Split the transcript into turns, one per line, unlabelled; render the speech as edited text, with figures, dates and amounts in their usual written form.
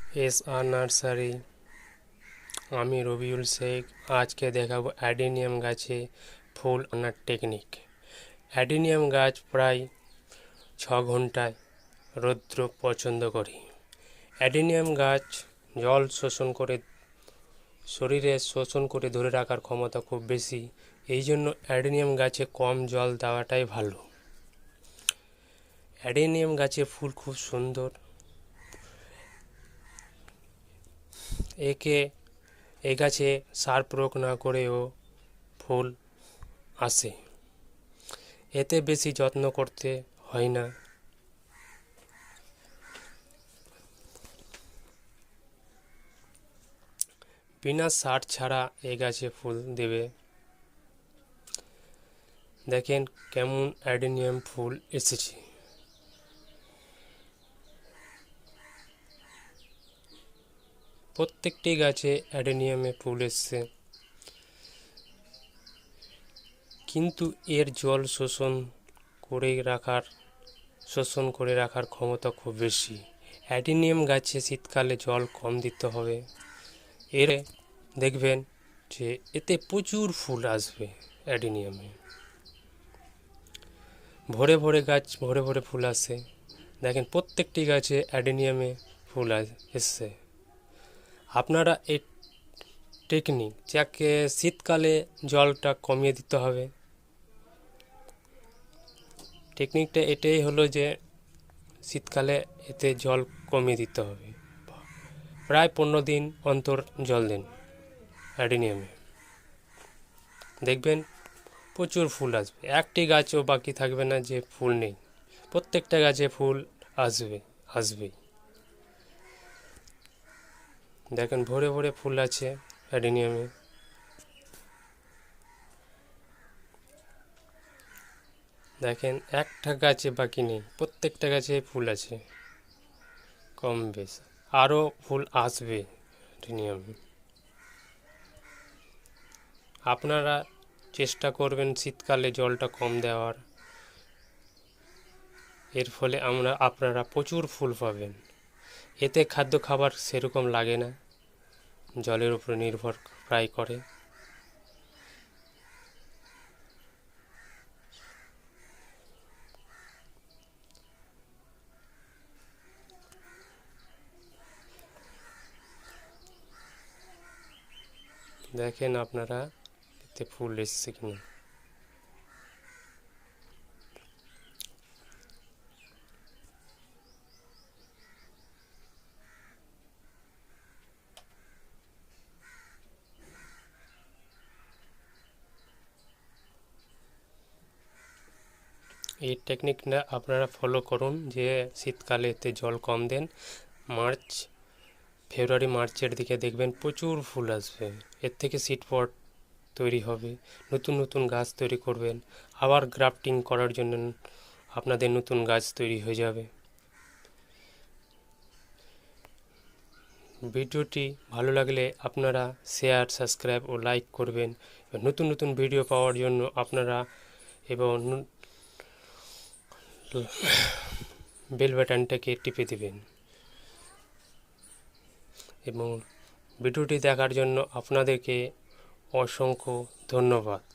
SR nursery. আমি রবিউল শেখ। আজকে দেখাবো অ্যাডেনিয়াম গাছে ফুল আনার টেকনিক। অ্যাডেনিয়াম গাছ প্রায় 6 ঘন্টায় রৌদ্র পছন্দ করে। অ্যাডেনিয়াম গাছ জল শরীরে শোষণ করে ধরে রাখার ক্ষমতা খুব বেশি। এই জন্য অ্যাডেনিয়াম গাছে কম জল দেওয়াটাই ভালো। অ্যাডেনিয়াম গাছের ফুল খুব সুন্দর। এ গাছে সার প্রয়োগ না করেও ফুল আসে। এতে বেশি যত্ন করতে হয় না। বিনা সার ছাড়া এ গাছে ফুল দেবে। দেখেন কেমন অ্যাডেনিয়াম ফুল এসেছে। প্রত্যেকটি গাছে অ্যাডেনিয়ামে ফুল এসছে, কিন্তু এর জল শোষণ করে রাখার ক্ষমতা খুব বেশি। অ্যাডেনিয়াম গাছে শীতকালে জল কম দিতে হবে। এর দেখবেন যে এতে প্রচুর ফুল আসবে। অ্যাডেনিয়ামে ভরে ভরে ফুল আসে। দেখেন প্রত্যেকটি গাছে অ্যাডেনিয়ামে ফুল এসছে। আপনারা এই টেকনিক, যাকে শীতকালে জলটা কমিয়ে দিতে হবে, টেকনিকটা এটাই হলো যে শীতকালে এতে জল কমিয়ে দিতে হবে। প্রায় 15 দিন অন্তর জল দিন অ্যাডেনিয়ামে, দেখবেন প্রচুর ফুল আসবে। একটি গাছও বাকি থাকবে না যে ফুল নেই। প্রত্যেকটা গাছে ফুল আসবেই। দেখেন ভরে ভরে ফুল আছে অ্যাডেনিয়ামে। দেখেন একটা গাছে বাকি নেই, প্রত্যেকটা গাছে ফুল আছে কম বেশ। আরও ফুল আসবে অ্যাডেনিয়ামে। আপনারা চেষ্টা করবেন শীতকালে জলটা কম দেওয়ার। এর ফলে আপনারা প্রচুর ফুল পাবেন। এতে খাদ্য খাবার সেরকম লাগে না, জলের উপরে নির্ভর প্রায় করে। দেখেন আপনারা এতে ফুল এসছে কিনা। এই টেকনিকটা আপনারা ফলো করুন, যে শীতকালে এতে জল কম দেন। ফেব্রুয়ারি মার্চের দিকে দেখবেন প্রচুর ফুল আসবে। এর থেকে সিড পট তৈরি হবে, নতুন নতুন গাছ তৈরি করবেন। আবার গ্রাফটিং করার জন্য আপনাদের নতুন গাছ তৈরি হয়ে যাবে। ভিডিওটি ভালো লাগলে আপনারা শেয়ার, সাবস্ক্রাইব ও লাইক করবেন। নতুন নতুন ভিডিও পাওয়ার জন্য আপনারা এবং বেল বাটনটাকে টিপে দেবেন। এবং ভিডিওটি দেখার জন্য আপনাদেরকে অসংখ্য ধন্যবাদ।